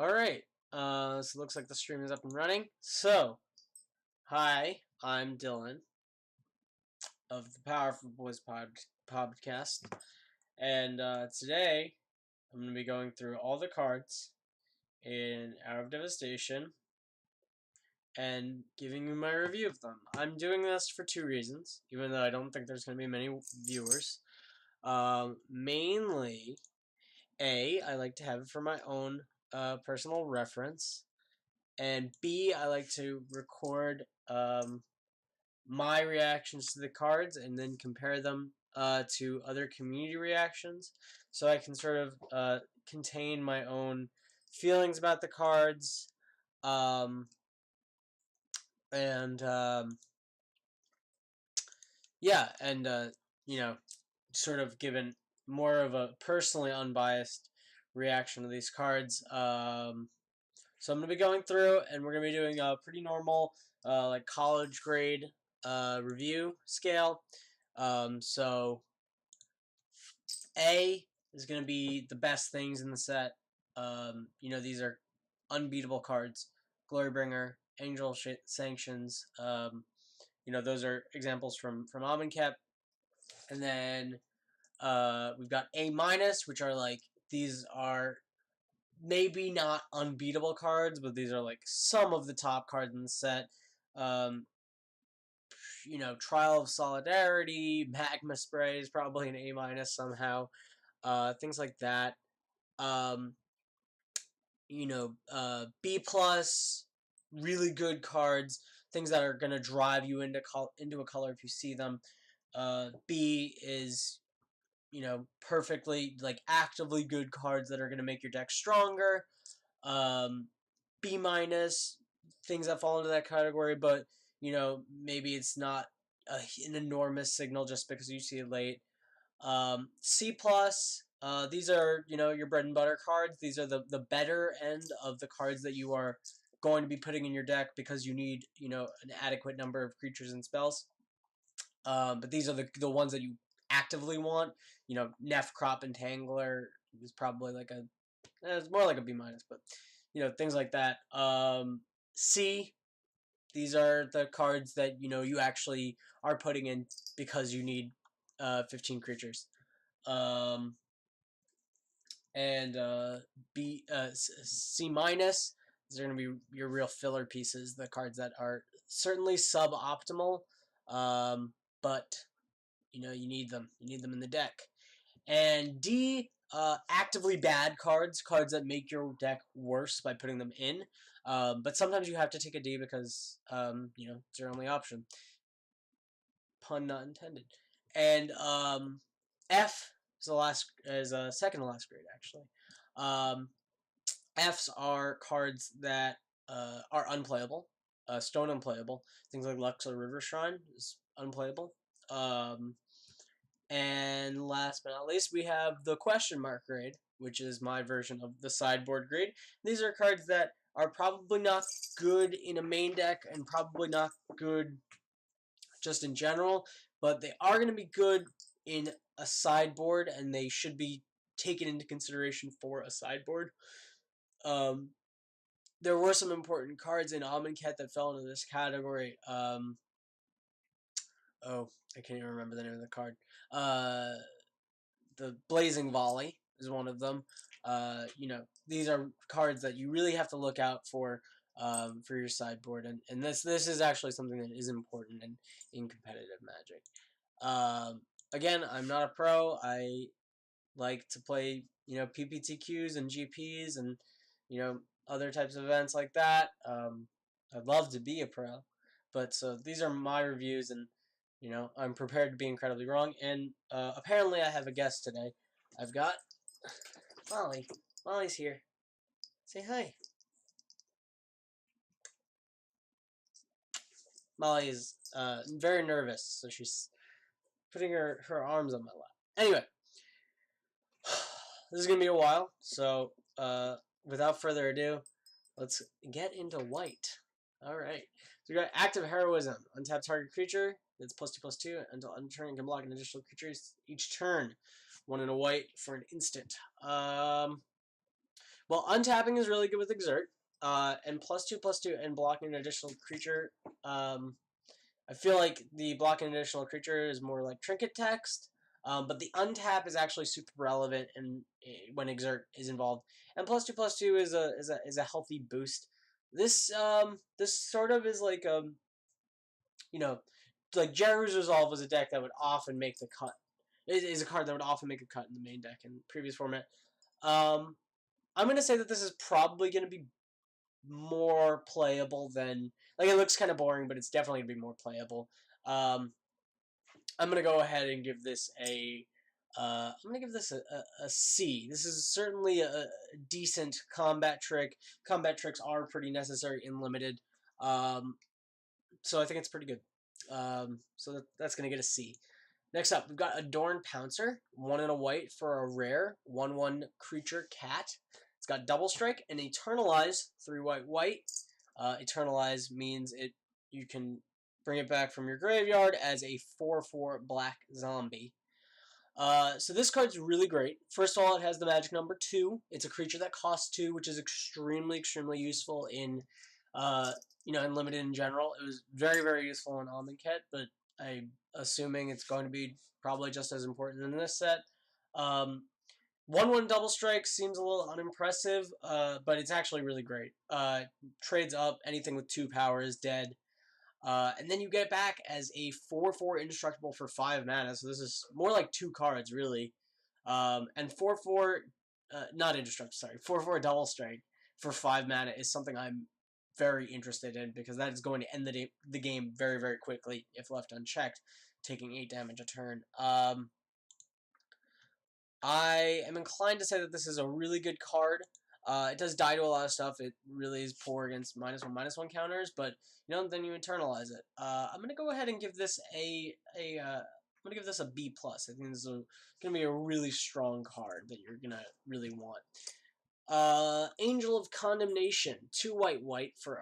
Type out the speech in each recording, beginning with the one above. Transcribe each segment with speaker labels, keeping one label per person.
Speaker 1: Alright, so it looks like the stream is up and running. So, hi, I'm Dylan of the Powerful Boys podcast, and today I'm going to be going through all the cards in Hour of Devastation and giving you my review of them. I'm doing this for two reasons, even though I don't think there's going to be many viewers. Mainly, I like to have it for my own personal reference. And B, I like to record my reactions to the cards and then compare them to other community reactions, so I can sort of contain my own feelings about the cards, um, and yeah, and you know, sort of given more of a personally unbiased reaction to these cards. So I'm going to be going through, and we're going to be doing a pretty normal, like college grade review scale. So A is going to be the best things in the set. These are unbeatable cards. Glorybringer, Angel Sanctions. Those are examples from Amonkhet. And then we've got A minus, which are like, these are maybe not unbeatable cards, but these are like some of the top cards in the set. Trial of Solidarity, Magma Spray is probably an A minus somehow. Things like that. B plus, really good cards. Things that are gonna drive you into a color if you see them. B is perfectly, like, actively good cards that are going to make your deck stronger. B minus, things that fall into that category, but, maybe it's not an enormous signal just because you see it late. C plus, these are, your bread and butter cards. These are the better end of the cards that you are going to be putting in your deck because you need, an adequate number of creatures and spells. But these are the ones that you actively want. Neff Crop Entangler is probably like it's more like a B minus, but things like that. C, these are the cards that you actually are putting in because you need 15 creatures. And C minus, these are going to be your real filler pieces, the cards that are certainly suboptimal, but you need them. You need them in the deck. And D, actively bad cards that make your deck worse by putting them in. But sometimes you have to take a D because, it's your only option. Pun not intended. And F is a second to last grade, actually. Fs are cards that are unplayable. Stone unplayable. Things like Lux or River Shrine is unplayable. And last but not least, we have the question mark grade, which is my version of the sideboard grade. These are cards that are probably not good in a main deck and probably not good just in general, but they are going to be good in a sideboard, and they should be taken into consideration for a sideboard. There were some important cards in Amonkhet that fell into this category. I can't even remember the name of the card. The Blazing Volley is one of them. These are cards that you really have to look out for your sideboard, and this is actually something that is important in competitive Magic. Again, I'm not a pro. I like to play, PPTQs and GPs and, other types of events like that. I'd love to be a pro, but so these are my reviews, and I'm prepared to be incredibly wrong. And apparently, I have a guest today. I've got Molly. Molly's here. Say hi. Molly is very nervous, so she's putting her arms on my lap. Anyway, this is gonna be a while, so without further ado, let's get into white. Alright. So we got Active Heroism. Untap target creature. It's +2/+2 until end turn, can block an additional creature each turn. One in a white for an instant. Well, untapping is really good with Exert. And +2/+2 and blocking an additional creature. I feel like the blocking an additional creature is more like trinket text. But the untap is actually super relevant when Exert is involved. And +2/+2 is a healthy boost. This sort of is like you know, like Jeru's Resolve was a deck that would often make the cut. It is a card that would often make a cut in the main deck in previous format. I'm gonna say that this is probably gonna be more playable than, like, it looks kind of boring, but it's definitely gonna be more playable. I'm gonna go ahead and give this a C. This is certainly a decent combat trick. Combat tricks are pretty necessary in limited, so I think it's pretty good. So that's gonna get a C. Next up, we've got Adorned Pouncer, 1 and a white for a rare 1/1 creature cat. It's got double strike and Eternalize, 3 white white. Eternalize means you can bring it back from your graveyard as a 4/4 black zombie. So this card's really great. First of all, it has the magic number 2. It's a creature that costs 2, which is extremely useful in in limited in general. It was very, very useful in Amonkhet, but I'm assuming it's going to be probably just as important in this set. 1/1 double strike seems a little unimpressive, but it's actually really great. Trades up, anything with 2 power is dead. And then you get back as a 4/4 indestructible for 5 mana, so this is more like 2 cards, really. And 4/4, not indestructible, sorry, 4/4 double strike for 5 mana is something I'm very interested in, because that is going to end the game very, very quickly if left unchecked, taking 8 damage a turn. I am inclined to say that this is a really good card. It does die to a lot of stuff. It really is poor against -1/-1 counters, but then you internalize it. I'm gonna go ahead and give this I'm gonna give this a B+. I think this is gonna be a really strong card that you're gonna really want. Angel of Condemnation, 2 white white for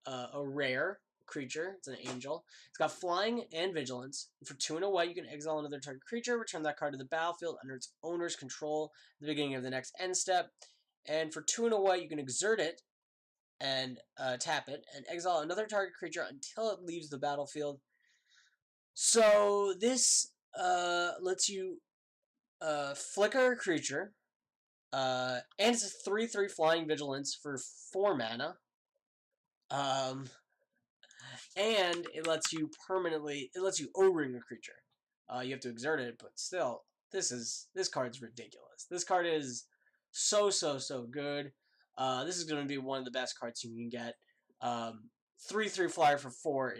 Speaker 1: a rare creature. It's an angel. It's got flying and vigilance. For 2 and a white, you can exile another target creature, return that card to the battlefield under its owner's control at the beginning of the next end step. And for 2 and a white, you can exert it and tap it and exile another target creature until it leaves the battlefield. So this lets you flicker a creature. And it's a 3/3 flying vigilance for 4 mana. And it lets you O-ring a creature. You have to exert it, but still, this card's ridiculous. This card is so good. This is going to be one of the best cards you can get. 3/3 flyer for 4,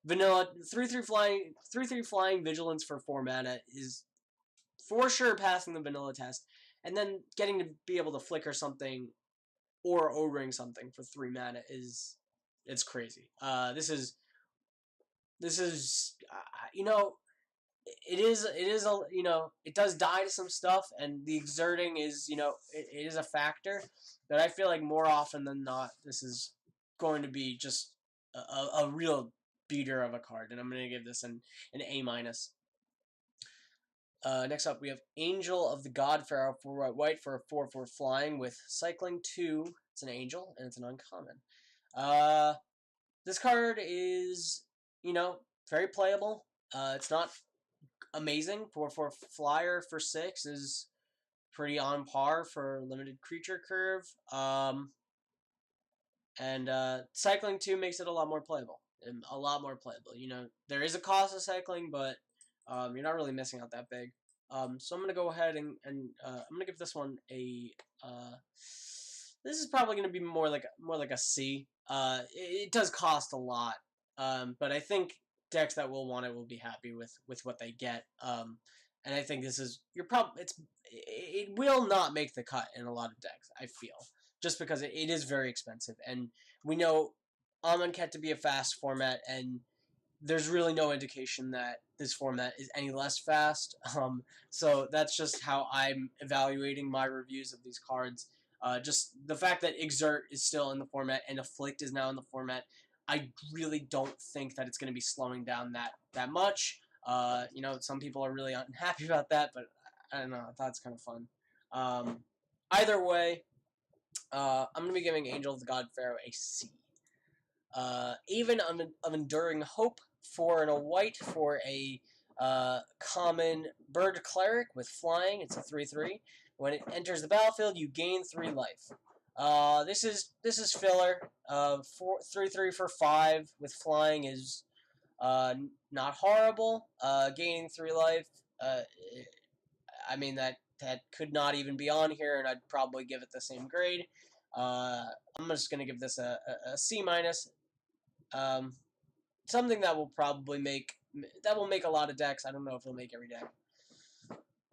Speaker 1: vanilla 3/3 flying vigilance for 4 mana is for sure passing the vanilla test. And then getting to be able to flicker something or O-ring something for 3 mana it's crazy. This is it does die to some stuff, and the exerting is it is a factor, but I feel like more often than not this is going to be just a real beater of a card, and I'm going to give this an A-. Next up, we have Angel of the God Pharaoh for white for a 4/4 flying with cycling 2. It's an angel, and it's an uncommon. This card is, very playable. It's not amazing. 4/4 flyer for 6 is pretty on par for limited creature curve. And cycling 2 makes it a lot more playable. There is a cost of cycling, but you're not really missing out that big. So I'm gonna go ahead and I'm gonna give this one a. This is probably gonna be more like a C. It does cost a lot, but I think decks that will want it will be happy with what they get. And I think this is it will not make the cut in a lot of decks, I feel, just because it is very expensive, and we know Amonkhet to be a fast format, and there's really no indication that this format is any less fast. So that's just how I'm evaluating my reviews of these cards. Just the fact that Exert is still in the format and Afflict is now in the format, I really don't think that it's going to be slowing down that much. Some people are really unhappy about that, but I don't know. I thought it's kind of fun. Either way, I'm going to be giving Angel of the God Pharaoh a C. Even of Enduring Hope, 4 and a white for a common bird cleric with flying. It's a 3/3. When it enters the battlefield, you gain 3 life. This is filler. 3/3 for 5 with flying is not horrible. Gaining 3 life. I mean that could not even be on here, and I'd probably give it the same grade. I'm just gonna give this a C minus. Um, Something that will probably make a lot of decks. I don't know if it'll make every deck.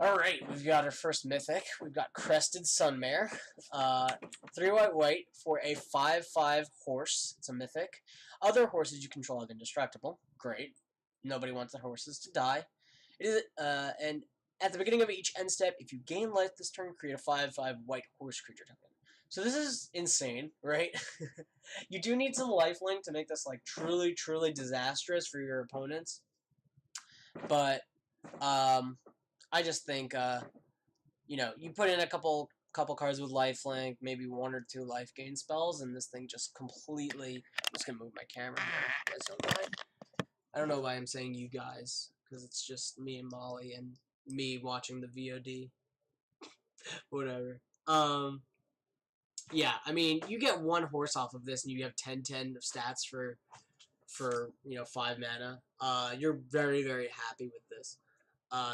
Speaker 1: All right, we've got our first mythic. We've got Crested Sunmare, 3 white for a 5/5 horse. It's a mythic. Other horses you control have indestructible. Great. Nobody wants their horses to die. It is and at the beginning of each end step, if you gain life this turn, create a 5/5 white horse creature token. So this is insane, right? You do need some lifelink to make this like truly disastrous for your opponents. But I just think you put in a couple cards with lifelink, maybe 1 or 2 life gain spells, and this thing just completely. I'm just gonna move my camera. You guys don't mind. I don't know why I'm saying you guys, because it's just me and Molly and me watching the VOD. Whatever. Yeah, I mean, you get 1 horse off of this, and you have 10/10 of stats for 5 mana. You're very happy with this.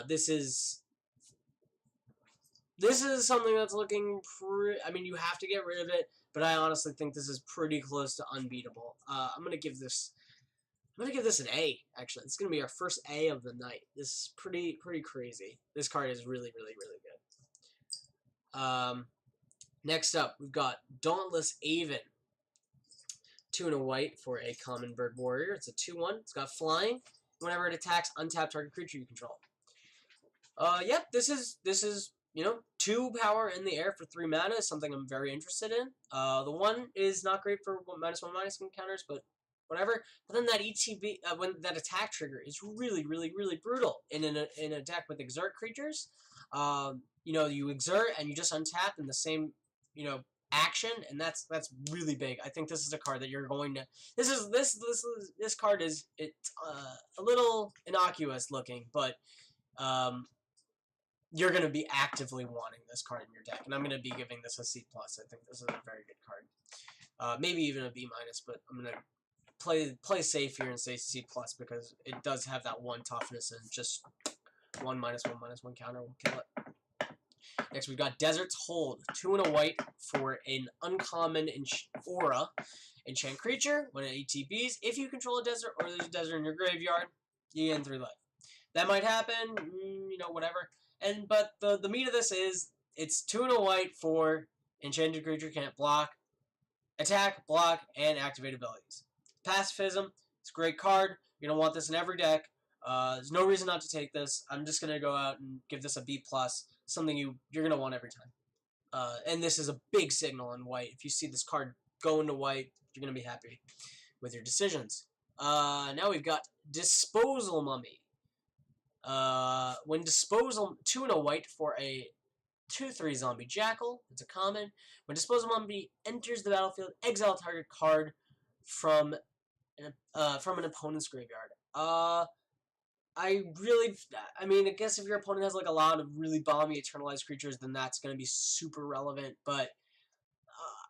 Speaker 1: This is something that's looking I mean, you have to get rid of it, but I honestly think this is pretty close to unbeatable. I'm gonna give this an A. Actually, it's gonna be our first A of the night. This is pretty crazy. This card is really good. Next up, we've got Dauntless Aven. 2 and a white for a common bird warrior. It's a 2/1. It's got flying. Whenever it attacks, untap target creature you control. Yep, this is 2 power in the air for 3 mana is something I'm very interested in. The 1 is not great for -1/-1 counters, but whatever. But then that ETB when that attack trigger is really brutal in a deck with exert creatures. You exert and you just untap in the same action, and that's really big. I think this is a card that you're going to. This card is a little innocuous looking, but you're going to be actively wanting this card in your deck, and I'm going to be giving this a C+. I think this is a very good card. Maybe even a B-, but I'm going to play safe here and say C+, because it does have that 1 toughness, and just 1 -1/-1 counter will kill it. Next, we've got Desert's Hold. 2 and a white for an uncommon aura enchant creature. When it ATBs, if you control a desert or there's a desert in your graveyard, you gain 3 life. That might happen, whatever. But the meat of this is it's 2 and a white for enchanted creature can't block, attack, block, and activate abilities. Pacifism. It's a great card. You're gonna want this in every deck. There's no reason not to take this. I'm just gonna go out and give this a B+. Something you're gonna want every time. And this is a big signal in white. If you see this card go into white, you're gonna be happy with your decisions. Now we've got Disposal Mummy. When Disposal 2 and a white for a 2/3 zombie jackal. It's a common. When Disposal Mummy enters the battlefield, exile target card from an opponent's graveyard. I guess if your opponent has like a lot of really bomby eternalized creatures, then that's going to be super relevant, but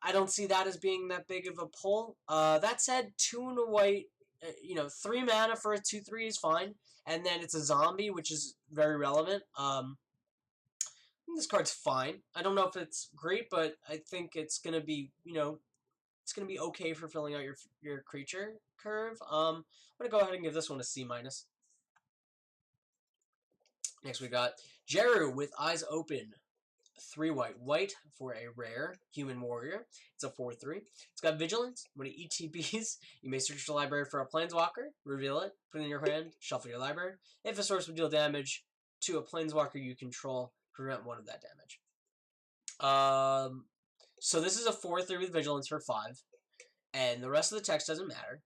Speaker 1: I don't see that as being that big of a pull. That said, 2 and a white, 3 mana for a 2/3 is fine, and then it's a zombie, which is very relevant. I think this card's fine. I don't know if it's great, but I think it's going to be, it's going to be okay for filling out your creature curve. I'm going to go ahead and give this one a C-. Next we got Jeru with Eyes Open. 3 white for a rare human warrior. It's a 4/3. It's got vigilance. When it ETBs, you may search the library for a planeswalker, reveal it, put it in your hand, shuffle your library. If a source would deal damage to a planeswalker you control, prevent 1 of that damage. So this is a 4/3 with vigilance for 5, and the rest of the text doesn't matter.